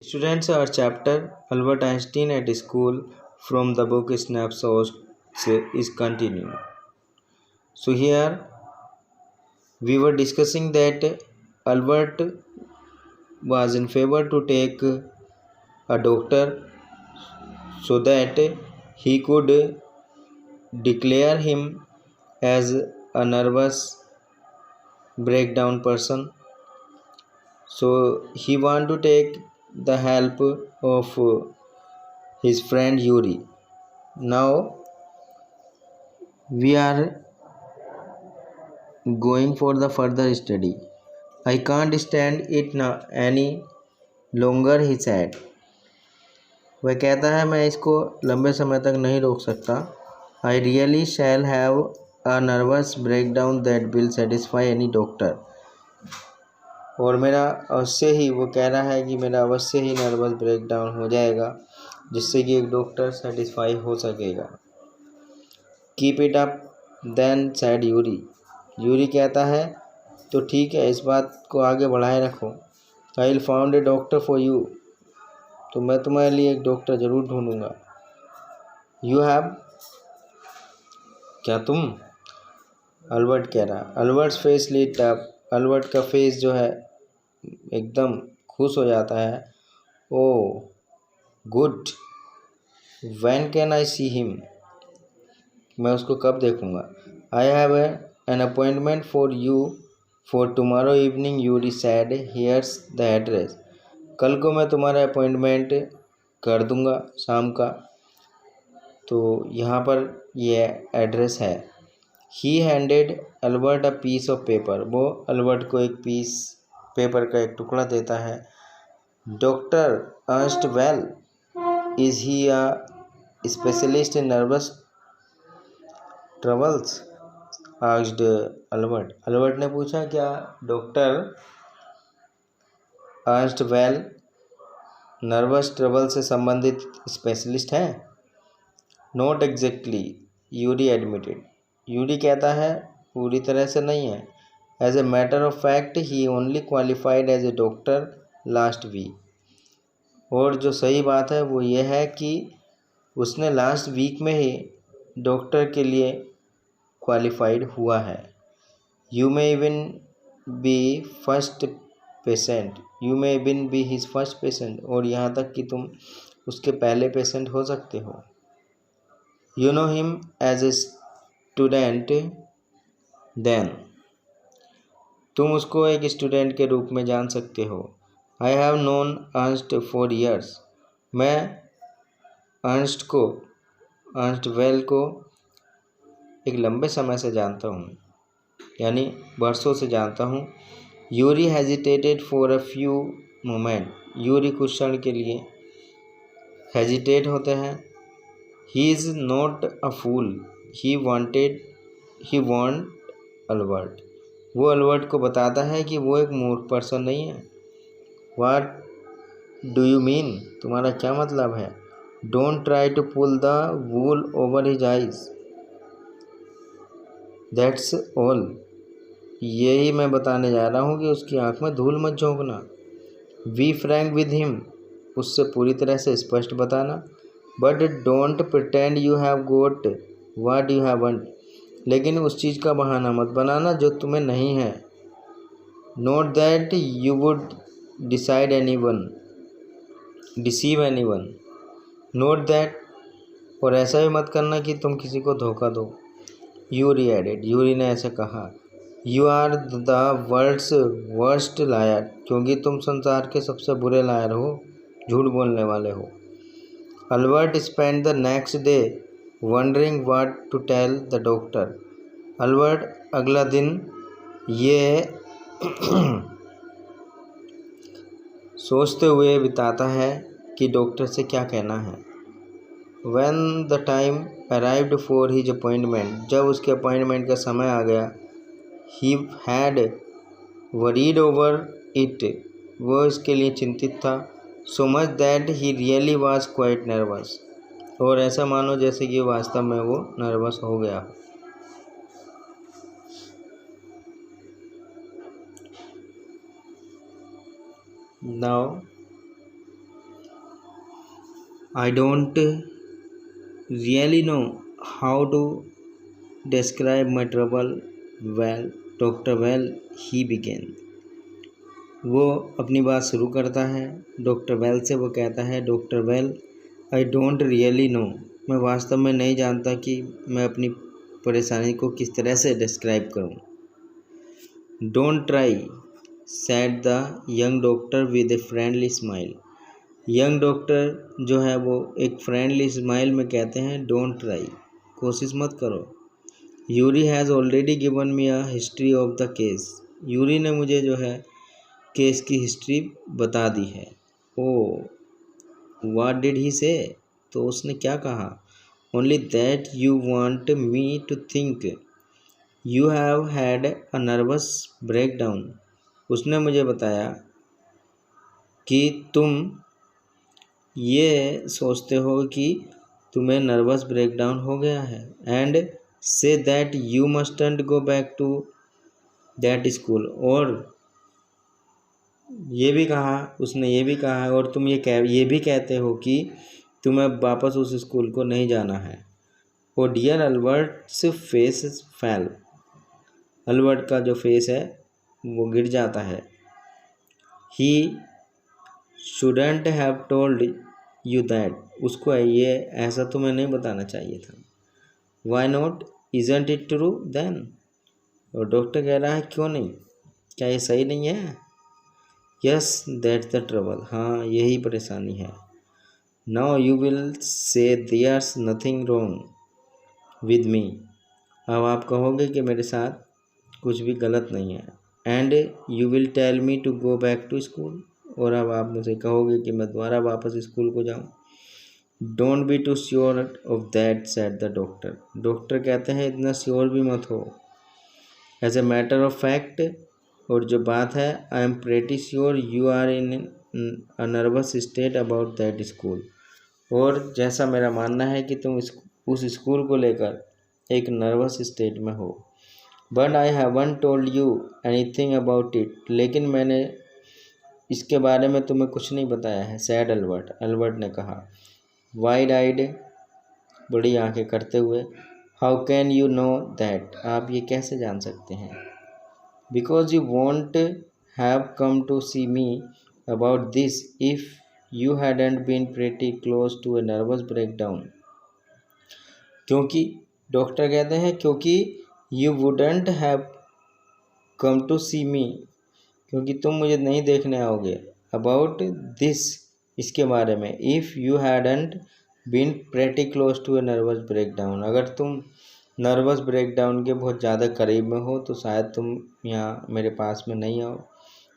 Students, our chapter Albert Einstein at School from the book Snapshots is continuing. So here we were discussing that Albert was in favor to take a doctor so that he could declare him as a nervous breakdown person. So he want to take the help of his friend Yuri. Now we are going for the further study. I can't stand it now any longer, he said. वह कहता है मैं इसको लंबे समय तक नहीं रोक सकता. I really shall have a nervous breakdown that will satisfy any doctor. और मेरा अवश्य ही, वो कह रहा है कि मेरा अवश्य ही नर्वस ब्रेकडाउन हो जाएगा जिससे कि एक डॉक्टर सेटिस्फाई हो सकेगा. Keep it up then said Yuri. Yuri कहता है तो ठीक है, इस बात को आगे बढ़ाए रखो. I will found a doctor for you. तो मैं तुम्हारे लिए एक डॉक्टर ज़रूर ढूंढूंगा. यू हैव, क्या तुम? अल्बर्ट कह रहा. Albert's face lit up. Albert का फेस जो है एकदम खुश हो जाता है. Oh good, when can I see him. मैं उसको कब देखूंगा. I have an appointment for you for tomorrow evening, Yuri said. Here's the address. कल को मैं तुम्हारा अपॉइंटमेंट कर दूंगा शाम का. तो यहाँ पर ये एड्रेस है. He handed Albert a piece of paper. वो अल्बर्ट को एक पीस पेपर का एक टुकड़ा देता है. Doctor Erst Well, is he a specialist in nervous troubles, asked Albert. Albert ने पूछा क्या doctor Erst Well nervous trouble से संबंधित स्पेशलिस्ट हैं. Not exactly, Yuri admitted. Yuri कहता है पूरी तरह से नहीं है. As a matter of fact he only qualified as a doctor last week. और जो सही बात है वो ये है कि उसने लास्ट वीक में ही डॉक्टर के लिए क्वालिफाइड हुआ है. You may even be first patient. You may even be his first patient. और यहाँ तक कि तुम उसके पहले पेशेंट हो सकते हो. You know him as a student then. तुम उसको एक स्टूडेंट के रूप में जान सकते हो. I have known Ernst for years. मैं अर्नस्ट को, अर्नस्ट वेल को एक लंबे समय से जानता हूँ, यानी वर्षों से जानता हूँ. Yuri hesitated for a few moments. Yuri कुछ क्षण के लिए हेजिटेट होते हैं. He is not a fool. He warned Albert. वो अल्बर्ट को बताता है कि वो एक मूर्ख पर्सन नहीं है. What do you mean. तुम्हारा क्या मतलब है. Don't try to pull the wool over his eyes. That's all. यही मैं बताने जा रहा हूँ कि उसकी आँख में धूल मत झोंकना. Be frank with him. उससे पूरी तरह से स्पष्ट बताना. But don't pretend you have got what you haven't. लेकिन उस चीज़ का बहाना मत बनाना जो तुम्हें नहीं है. Note that you would decide deceive any one. Note that. और ऐसा भी मत करना कि तुम किसी को धोखा दो. Yuri added. यूरी ने ऐसे कहा. You are the world's worst liar. क्योंकि तुम संसार के सबसे बुरे लायर हो, झूठ बोलने वाले हो. Albert spend the next day wondering what to tell the doctor. Albert अगला दिन ये सोचते हुए बिताता है कि डॉक्टर से क्या कहना है. When the time arrived for his appointment. जब उसके अपॉइंटमेंट का समय आ गया. He had worried over it. वो इसके लिए चिंतित था. So much that he really was quite nervous. और ऐसा मानो जैसे कि वास्तव में वो नर्वस हो गया. Now I don't really know how to describe my trouble. Well, Dr. Well, he began. वो अपनी बात शुरू करता है डॉक्टर वेल से। वो कहता है, doctor well, I don't really know, मैं वास्तव में नहीं जानता कि मैं अपनी परेशानी को किस तरह से डिस्क्राइब करूं। Don't try, sad the young doctor with a friendly smile. Young doctor जो है वो एक फ्रेंडली स्माइल में कहते हैं, डोंट ट्राई, कोशिश मत करो। Yuri has already given me a history of the case. Yuri ने मुझे जो है केस की हिस्ट्री बता दी है। ओ, व्हाट डिड ही से? तो उसने क्या कहा? Only that you want me to think you have had a nervous breakdown. उसने मुझे बताया कि तुम ये सोचते हो कि तुम्हें नर्वस ब्रेकडाउन हो गया है। And say that you mustn't go back to that school. और ये भी कहा, उसने ये भी कहा है, और तुम ये भी कहते हो कि तुम्हें वापस उस स्कूल को नहीं जाना है। Oh dear Albert's face fell. Albert का जो फेस है वो गिर जाता है। He shouldn't have told you that. उसको ये ऐसा तुम्हें नहीं बताना चाहिए था। Why not, isn't it true then. और डॉक्टर कह रहा है, क्यों नहीं, क्या ये सही नहीं है? Yes, that's the trouble. हाँ, यही परेशानी है। Now you will say there's nothing wrong with me. अब आप कहोगे कि मेरे साथ कुछ भी गलत नहीं है। And you will tell me to go back to school. और अब आप मुझे कहोगे कि मैं दोबारा वापस स्कूल को जाऊँ। Don't be too sure of that, said the doctor. Doctor कहते हैं, इतना श्योर भी मत हो। As a matter of fact, और जो बात है, I am pretty sure you are in a nervous state about that school. और जैसा मेरा मानना है कि तुम उस स्कूल को लेकर एक नर्वस स्टेट में हो। But I haven't told you anything about it. लेकिन मैंने इसके बारे में तुम्हें कुछ नहीं बताया है, सैड अल्बर्ट। अल्बर्ट ने कहा, वाइड आइड, बड़ी आंखें करते हुए। How can you know that, आप ये कैसे जान सकते हैं? Because you won't have come to see me about this if you hadn't been pretty close to a nervous breakdown. क्योंकि डॉक्टर कहते हैं, क्योंकि you wouldn't have come to see me, क्योंकि तुम मुझे नहीं देखने आओगे, अबाउट दिस, इसके बारे में, if you hadn't been pretty close to a nervous breakdown. अगर तुम नर्वस ब्रेकडाउन के बहुत ज़्यादा करीब में हो तो शायद तुम यहाँ मेरे पास में नहीं आओ।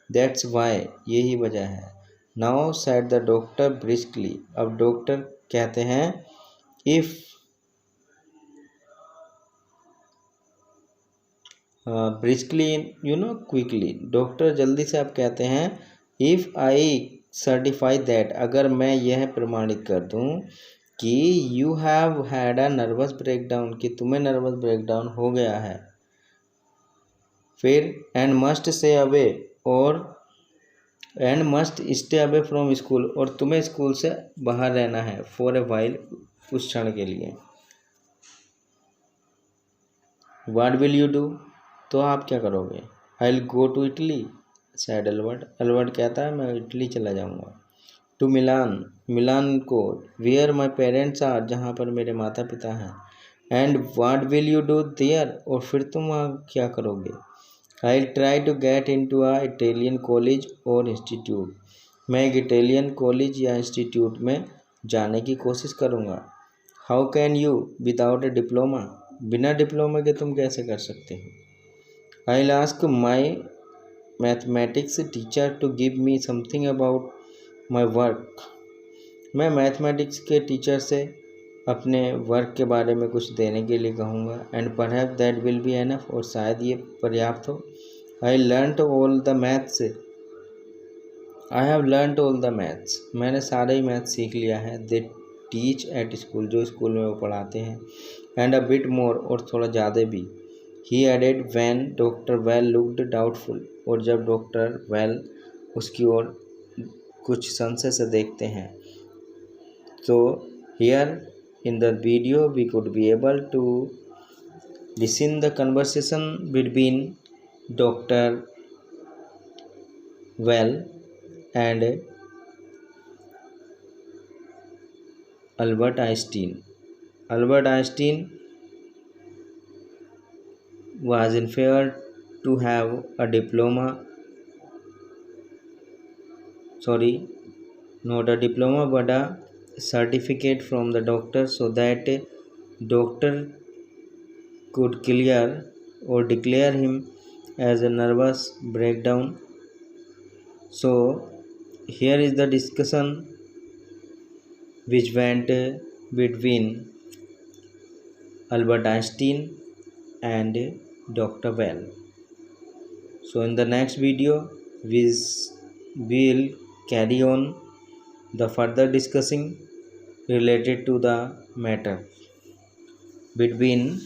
दैट्स वाई, यही वजह है। Now said the doctor briskly. अब डॉक्टर कहते हैं, if briskly, you know, quickly. Doctor जल्दी से अब कहते हैं, इफ़ आई सर्टिफाई दैट, अगर मैं यह प्रमाणित कर दूं कि you have had a nervous breakdown, कि तुम्हें नर्वस ब्रेकडाउन हो गया है। फिर एंड मस्ट से अवे, और and must stay away from school, और तुम्हें स्कूल से बाहर रहना है, फॉर ए वाइल, कुछ क्षण के लिए। व्हाट विल यू डू, तो आप क्या करोगे? I will go to Italy, said Albert. Albert कहता है, मैं इटली चला जाऊंगा। टू मिलान, मिलान को, वेयर माई पेरेंट्स आर, जहाँ पर मेरे माता पिता हैं। And what will you do there, और फिर तुम वहाँ क्या करोगे? I will try to get in to a Italian college और इंस्टीट्यूट। मैं एक इटालियन कॉलेज या इंस्टीट्यूट में जाने की कोशिश करूँगा। How can you without a diploma, बिना डिप्लोमा के तुम कैसे कर सकते हो? I will ask my mathematics teacher to give me something about my work. मैं मैथमेटिक्स के टीचर से अपने वर्क के बारे में कुछ देने के लिए कहूँगा। And perhaps that will be enough, और शायद ये पर्याप्त हो। I learned all the maths, I have learned all the maths, मैंने सारे ही मैथ सीख लिया है। दे टीच एट स्कूल, जो स्कूल में वो पढ़ाते हैं। एंड अ बिट मोर, और थोड़ा ज़्यादा भी। He added when doctor well looked doubtful, और जब डॉक्टर वेल उसकी ओर कुछ संशय से देखते हैं। So here in the video we could be able to listen the conversation between Dr. Well and Albert Einstein. Albert Einstein was in favor to have a diploma, not a diploma but a certificate from the doctor, so that doctor could clear or declare him as a nervous breakdown. So here is the discussion which went between Albert Einstein and Dr. Well. So in the next video we will carry on the further discussing related to the matter between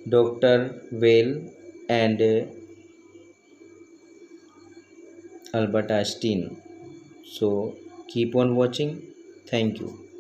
Dr. Well and Albert Einstein. So keep on watching. Thank you.